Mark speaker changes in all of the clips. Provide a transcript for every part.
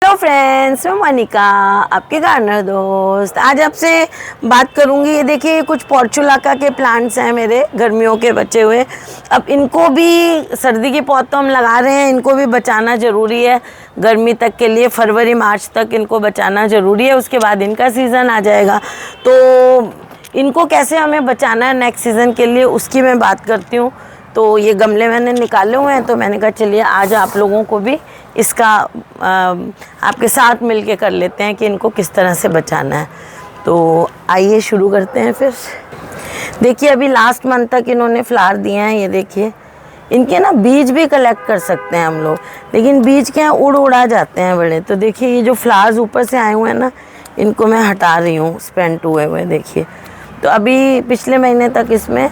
Speaker 1: Hello friends, मैं मोनिका, आपके gardener दोस्त। आज आपसे बात करूंगी। ये देखिए, कुछ पोर्चुलाका के प्लांट्स हैं मेरे, गर्मियों के बचे हुए। अब इनको भी, सर्दी की पौध तो हम लगा रहे हैं, इनको भी बचाना ज़रूरी है गर्मी तक के लिए। फरवरी मार्च तक इनको बचाना ज़रूरी है, उसके बाद इनका सीज़न आ जाएगा। तो इनको कैसे हमें बचाना है नेक्स्ट सीज़न के लिए, उसकी मैं बात करती हूँ। तो ये गमले मैंने निकाले हुए हैं, तो मैंने कहा चलिए आज आप लोगों को भी इसका आपके साथ मिलके कर लेते हैं कि इनको किस तरह से बचाना है। तो आइए शुरू करते हैं। फिर देखिए, अभी लास्ट मंथ तक इन्होंने फ्लावर दिए हैं। ये देखिए, इनके ना बीज भी कलेक्ट कर सकते हैं हम लोग, लेकिन बीज क्या उड़ा जाते हैं बड़े। तो देखिए, ये जो फ्लावर्स ऊपर से आए हुए हैं ना, इनको मैं हटा रही हूँ, स्पेंट हुए हुए। देखिए, तो अभी पिछले महीने तक इसमें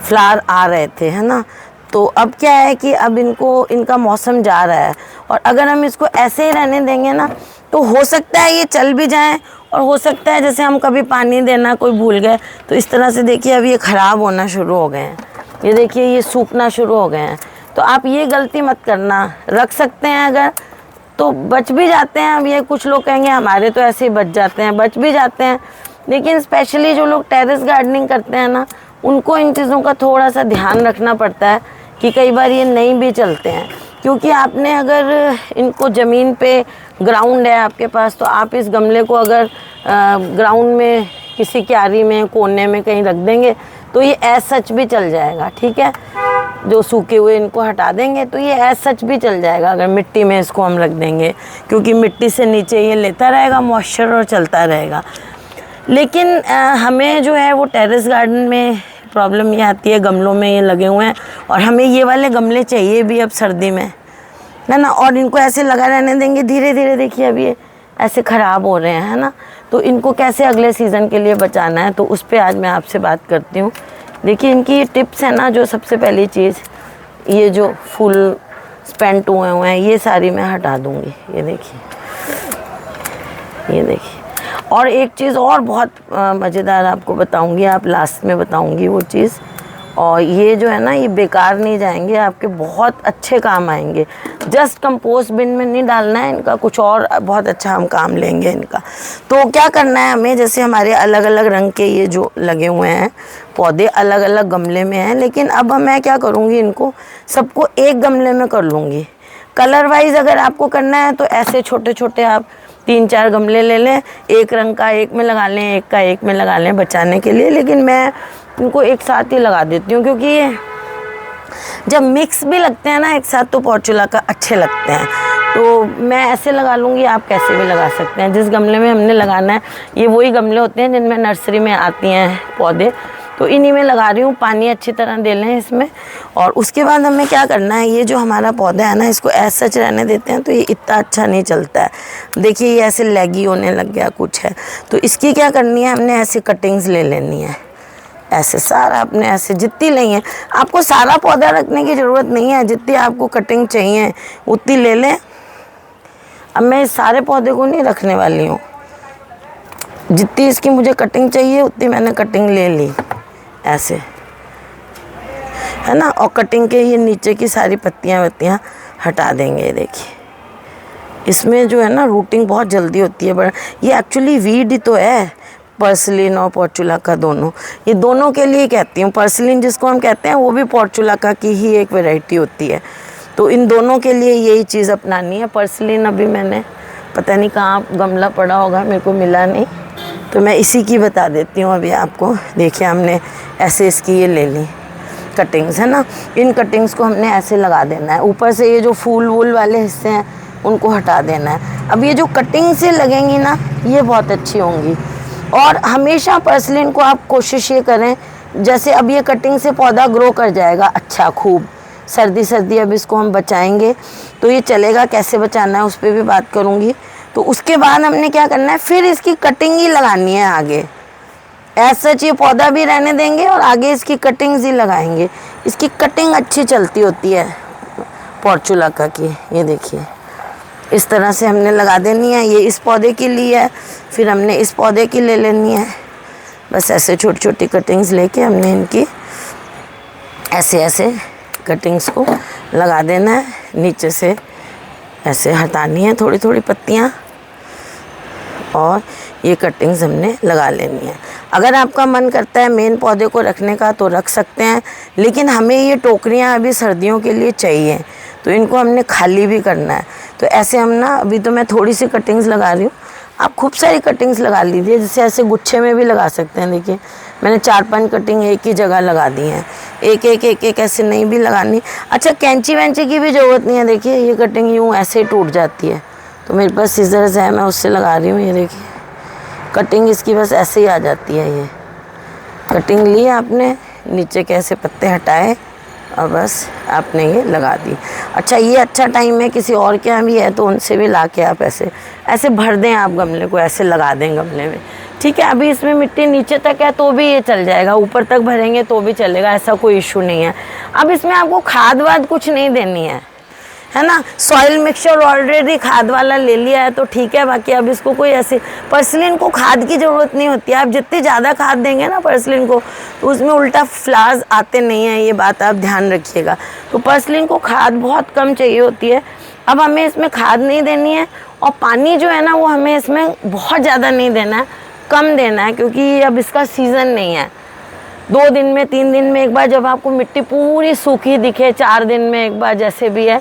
Speaker 1: फ्लावर आ रहे थे, है ना। तो अब क्या है कि अब इनका मौसम जा रहा है, और अगर हम इसको ऐसे ही रहने देंगे ना, तो हो सकता है ये चल भी जाएं, और हो सकता है जैसे हम कभी पानी देना कोई भूल गए, तो इस तरह से देखिए अब ये ख़राब होना शुरू हो गए हैं। ये देखिए, ये सूखना शुरू हो गए हैं। तो आप ये गलती मत करना। रख सकते हैं अगर, तो बच भी जाते हैं। अब ये कुछ लोग कहेंगे हमारे तो ऐसे ही बच जाते हैं, बच भी जाते हैं, लेकिन स्पेशली जो लोग टेरेस गार्डनिंग करते हैं ना, उनको इन चीज़ों का थोड़ा सा ध्यान रखना पड़ता है कि कई बार ये नहीं भी चलते हैं। क्योंकि आपने अगर इनको ज़मीन पे, ग्राउंड है आपके पास, तो आप इस गमले को अगर ग्राउंड में किसी क्यारी में, कोने में कहीं रख देंगे, तो ये एज सच भी चल जाएगा। ठीक है, जो सूखे हुए इनको हटा देंगे तो ये एज सच भी चल जाएगा अगर मिट्टी में इसको हम रख देंगे, क्योंकि मिट्टी से नीचे ये लेता रहेगा मॉइस्चर और चलता रहेगा। लेकिन हमें जो है वो टेरेस गार्डन में प्रॉब्लम ये आती है, गमलों में ये लगे हुए हैं, और हमें ये वाले गमले चाहिए भी अब सर्दी में, है ना। और इनको ऐसे लगा रहने देंगे, धीरे धीरे देखिए अब ये ऐसे ख़राब हो रहे हैं, है ना। तो इनको कैसे अगले सीज़न के लिए बचाना है, तो उस पर आज मैं आपसे बात करती हूँ। देखिए, इनकी टिप्स है ना, जो सबसे पहली चीज़, ये जो फुल स्पेंट हुए हैं ये सारी मैं हटा दूँगी। ये देखिए, ये देखिए। और एक चीज़ और बहुत मज़ेदार आपको बताऊंगी, आप लास्ट में बताऊंगी वो चीज़। और ये जो है ना, ये बेकार नहीं जाएंगे, आपके बहुत अच्छे काम आएंगे। जस्ट कंपोस्ट बिन में नहीं डालना है इनका, कुछ और बहुत अच्छा हम काम लेंगे इनका। तो क्या करना है हमें, जैसे हमारे अलग अलग रंग के ये जो लगे हुए हैं पौधे, अलग अलग गमले में हैं, लेकिन अब मैं क्या करूँगी, इनको सबको एक गमले में कर लूँगी। कलर वाइज अगर आपको करना है तो ऐसे छोटे छोटे आप 3-4 गमले ले लें, एक रंग का एक में लगा लें, एक का एक में लगा लें बचाने के लिए। लेकिन मैं इनको एक साथ ही लगा देती हूँ, क्योंकि ये जब मिक्स भी लगते हैं ना एक साथ, तो पोर्चुलाका अच्छे लगते हैं। तो मैं ऐसे लगा लूँगी, आप कैसे भी लगा सकते हैं। जिस गमले में हमने लगाना है, ये वही गमले होते हैं जिनमें नर्सरी में आती हैं पौधे, तो इन्हीं में लगा रही हूँ। पानी अच्छी तरह दे लें इसमें। और उसके बाद हमें क्या करना है, ये जो हमारा पौधा है ना, इसको ऐसा सच रहने देते हैं तो ये इतना अच्छा नहीं चलता है। देखिए, ये ऐसे लैगी होने लग गया कुछ है, तो इसकी क्या करनी है, हमने ऐसे कटिंग्स ले लेनी है। ऐसे सारा आपने ऐसे जितनी लेनी है, आपको सारा पौधा रखने की ज़रूरत नहीं है, जितनी आपको कटिंग चाहिए उतनी ले लें। अब मैं इस सारे पौधे को नहीं रखने वाली हूँ, जितनी इसकी मुझे कटिंग चाहिए उतनी मैंने कटिंग ले ली, ऐसे, है ना। और कटिंग के ये नीचे की सारी पत्तियाँ हटा देंगे। देखिए, इसमें जो है ना रूटिंग बहुत जल्दी होती है। बड़ा ये एक्चुअली वीड ही तो है, पर्सलिन और पोर्चुलाका दोनों। ये दोनों के लिए कहती हूँ। पर्सलिन जिसको हम कहते हैं वो भी पोर्चुलाका की ही एक वैरायटी होती है। तो इन दोनों के लिए यही चीज़ अपनानी है। पर्सलिन अभी मैंने पता नहीं कहाँ गमला पड़ा होगा, मेरे को मिला नहीं, तो मैं इसी की बता देती हूँ अभी आपको। देखिए, हमने ऐसे इसकी ये ले ली कटिंग्स, है ना। इन कटिंग्स को हमने ऐसे लगा देना है। ऊपर से ये जो फूल वूल वाले हिस्से हैं उनको हटा देना है। अब ये जो कटिंग से लगेंगी ना, ये बहुत अच्छी होंगी। और हमेशा पर्सलिन को आप कोशिश ये करें, जैसे अब ये कटिंग से पौधा ग्रो कर जाएगा अच्छा खूब। सर्दी अब इसको हम बचाएंगे, तो ये चलेगा। कैसे बचाना है उस पर भी बात करूँगी। तो उसके बाद हमने क्या करना है, फिर इसकी कटिंग ही लगानी है आगे। ऐसा ये पौधा भी रहने देंगे और आगे इसकी कटिंग्स ही लगाएंगे। इसकी कटिंग अच्छी चलती होती है पोर्चुलाका की। ये देखिए, इस तरह से हमने लगा देनी है। ये इस पौधे के लिए है, फिर हमने इस पौधे की ले लेनी है। बस ऐसे छोटी छोटी कटिंग्स लेके हमने इनकी ऐसे ऐसे कटिंग्स को लगा देना है नीचे से, ऐसे हटानी है थोड़ी थोड़ी पत्तियाँ और ये कटिंग्स हमने लगा लेनी है। अगर आपका मन करता है मेन पौधे को रखने का तो रख सकते हैं, लेकिन हमें ये टोकरियाँ अभी सर्दियों के लिए चाहिए, तो इनको हमने खाली भी करना है। तो ऐसे हम ना, अभी तो मैं थोड़ी सी कटिंग्स लगा रही हूँ, आप खूब सारी कटिंग्स लगा लीजिए, जैसे ऐसे गुच्छे में भी लगा सकते हैं। देखिए मैंने 4-5 कटिंग एक ही जगह लगा दी हैं, एक ऐसे नहीं भी लगानी। अच्छा, कैंची वैंची की भी ज़रूरत नहीं है। देखिए ये कटिंग यूँ ऐसे ही टूट जाती है, तो मेरे पास सीजर्स है, मैं उससे लगा रही हूँ। ये देखिए कटिंग इसकी बस ऐसे ही आ जाती है। ये कटिंग ली आपने, नीचे के ऐसे पत्ते हटाए और बस आपने ये लगा दी। अच्छा, ये अच्छा टाइम है, किसी और के यहाँ भी है तो उनसे भी ला के आप ऐसे ऐसे भर दें, आप गमले को ऐसे लगा दें गमले में, ठीक है। अभी इसमें मिट्टी नीचे तक है तो भी ये चल जाएगा, ऊपर तक भरेंगे तो भी चलेगा, ऐसा कोई इशू नहीं है। अब इसमें आपको खाद वाद कुछ नहीं देनी है ना। सॉइल मिक्सचर ऑलरेडी खाद वाला ले लिया है तो ठीक है। बाकी अब इसको कोई ऐसे पर्सलिन को खाद की ज़रूरत नहीं होती है। आप जितनी ज़्यादा खाद देंगे ना पर्सलिन को, तो उसमें उल्टा फ्लावर्स आते नहीं हैं, ये बात आप ध्यान रखिएगा। तो पर्सलिन को खाद बहुत कम चाहिए होती है। अब हमें इसमें खाद नहीं देनी है, और पानी जो है ना वो हमें इसमें बहुत ज़्यादा नहीं देना है, कम देना है, क्योंकि अब इसका सीज़न नहीं है। 2 दिन में 3 दिन में एक बार, जब आपको मिट्टी पूरी सूखी दिखे, 4 दिन में एक बार, जैसे भी है,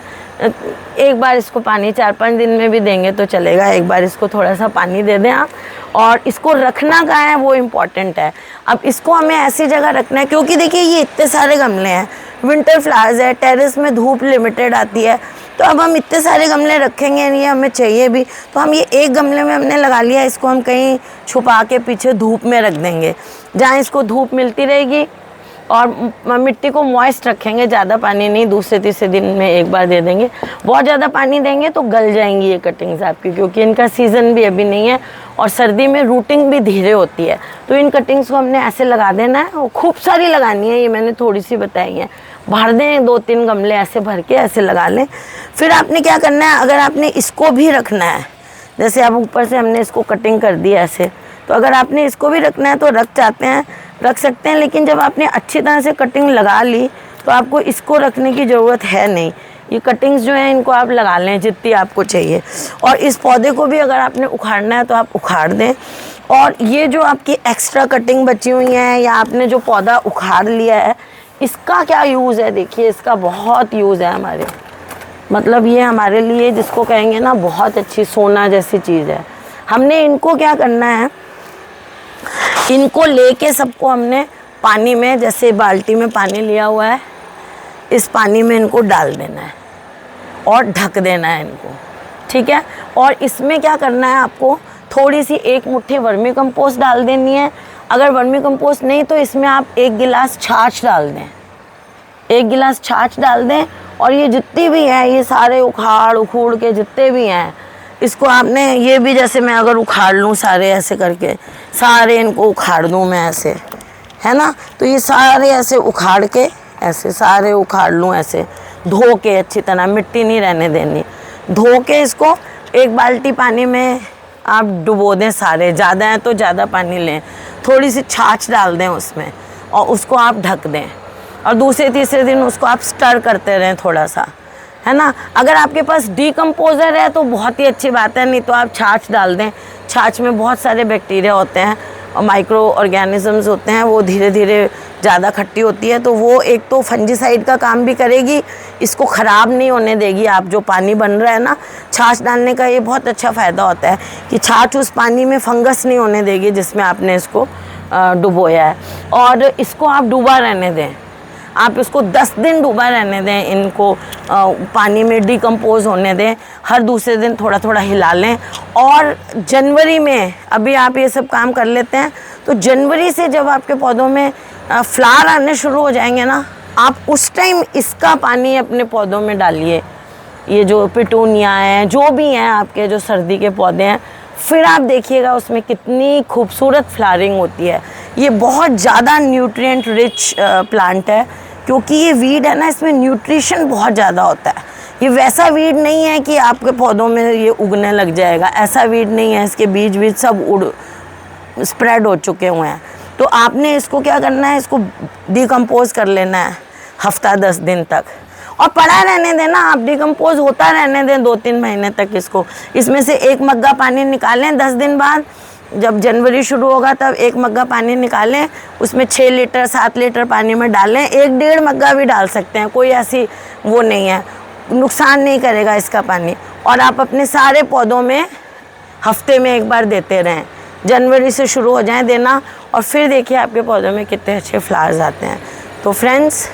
Speaker 1: एक बार इसको पानी 4-5 दिन में भी देंगे तो चलेगा। एक बार इसको थोड़ा सा पानी दे दें आप। और इसको रखना कहाँ है वो इम्पॉर्टेंट है। अब इसको हमें ऐसी जगह रखना है, क्योंकि देखिए ये इतने सारे गमले हैं, विंटर फ्लावर्स है, टेरेस में धूप लिमिटेड आती है, तो अब हम इतने सारे गमले रखेंगे नहीं, हमें चाहिए भी। तो हम ये एक गमले में हमने लगा लिया, इसको हम कहीं छुपा के पीछे धूप में रख देंगे, जहाँ इसको धूप मिलती रहेगी। और मिट्टी को मॉइस्ट रखेंगे, ज़्यादा पानी नहीं, दूसरे तीसरे दिन में एक बार दे देंगे। बहुत ज़्यादा पानी देंगे तो गल जाएंगी ये कटिंग्स आपकी, क्योंकि इनका सीज़न भी अभी नहीं है और सर्दी में रूटिंग भी धीरे होती है। तो इन कटिंग्स को हमने ऐसे लगा देना है, और खूब सारी लगानी है, ये मैंने थोड़ी सी बताई है। भर दें 2-3 गमले ऐसे भर के ऐसे लगा लें। फिर आपने क्या करना है, अगर आपने इसको भी रखना है, जैसे अब ऊपर से हमने इसको कटिंग कर दी ऐसे, तो अगर आपने इसको भी रखना है तो रख सकते हैं। लेकिन जब आपने अच्छी तरह से कटिंग लगा ली तो आपको इसको रखने की ज़रूरत है नहीं। ये कटिंग्स जो हैं इनको आप लगा लें जितनी आपको चाहिए। और इस पौधे को भी अगर आपने उखाड़ना है तो आप उखाड़ दें। और ये जो आपकी एक्स्ट्रा कटिंग बची हुई है, या आपने जो पौधा उखाड़ लिया है, इसका क्या यूज़ है, देखिए इसका बहुत यूज़ है हमारे, मतलब ये हमारे लिए, जिसको कहेंगे ना, बहुत अच्छी सोना जैसी चीज़ है। हमने इनको क्या करना है, इनको लेके सबको हमने पानी में, जैसे बाल्टी में पानी लिया हुआ है, इस पानी में इनको डाल देना है और ढक देना है इनको, ठीक है। और इसमें क्या करना है, आपको थोड़ी सी 1 मुट्ठी वर्मी कंपोस्ट डाल देनी है। अगर वर्मी कंपोस्ट नहीं तो इसमें आप 1 गिलास छाछ डाल दें, 1 गिलास छाछ डाल दें। और ये जितनी भी है, ये सारे उखूड़ के जितने भी हैं, इसको आपने, ये भी जैसे मैं अगर उखाड़ लूँ सारे ऐसे करके, सारे इनको उखाड़ दूँ मैं ऐसे, है ना, तो ये सारे ऐसे उखाड़ के, ऐसे सारे उखाड़ लूँ ऐसे, धो के अच्छी तरह, मिट्टी नहीं रहने देनी, धो के इसको 1 बाल्टी पानी में आप डुबो दें सारे। ज़्यादा है तो ज़्यादा पानी लें, थोड़ी सी छाछ डाल दें उसमें, और उसको आप ढक दें। और दूसरे तीसरे दिन उसको आप स्टर करते रहें थोड़ा सा, है ना। अगर आपके पास डीकम्पोज़र है तो बहुत ही अच्छी बात है, नहीं तो आप छाछ डाल दें। छाछ में बहुत सारे बैक्टीरिया होते हैं और माइक्रो ऑर्गेनिजम्स होते हैं, वो धीरे धीरे ज़्यादा खट्टी होती है, तो वो एक तो फंजीसाइड का काम भी करेगी, इसको ख़राब नहीं होने देगी। आप जो पानी बन रहा है ना, छाछ डालने का ये बहुत अच्छा फ़ायदा होता है कि छाछ उस पानी में फंगस नहीं होने देगी जिसमें आपने इसको डुबोया है। और इसको आप डूबा रहने दें, आप इसको 10 दिन डूबा रहने दें, इनको पानी में डिकम्पोज़ होने दें, हर दूसरे दिन थोड़ा थोड़ा हिला लें। और जनवरी में, अभी आप ये सब काम कर लेते हैं, तो जनवरी से जब आपके पौधों में फ्लावर आने शुरू हो जाएंगे ना, आप उस टाइम इसका पानी अपने पौधों में डालिए। ये जो पिटूनिया हैं, जो भी हैं आपके जो सर्दी के पौधे हैं, फिर आप देखिएगा उसमें कितनी खूबसूरत फ्लावरिंग होती है। ये बहुत ज़्यादा न्यूट्रिएंट रिच प्लांट है, क्योंकि ये वीड है ना, इसमें न्यूट्रिशन बहुत ज़्यादा होता है। ये वैसा वीड नहीं है कि आपके पौधों में ये उगने लग जाएगा, ऐसा वीड नहीं है। इसके बीज सब स्प्रेड हो चुके हुए हैं। तो आपने इसको क्या करना है, इसको डिकम्पोज कर लेना है हफ्ता 10 दिन तक। और पड़ा रहने देना, आप डिकम्पोज होता रहने दें 2-3 महीने तक इसको। इसमें से 1 मग्गा पानी निकालें 10 दिन बाद, जब जनवरी शुरू होगा तब 1 मग्गा पानी निकालें, उसमें 6 लीटर 7 लीटर पानी में डालें। 1-1.5 मग्गा भी डाल सकते हैं, कोई ऐसी वो नहीं है, नुकसान नहीं करेगा इसका पानी। और आप अपने सारे पौधों में हफ्ते में 1 बार देते रहें। जनवरी से शुरू हो जाए देना, और फिर देखिए आपके पौधों में कितने अच्छे फ्लावर्स आते हैं। तो फ्रेंड्स,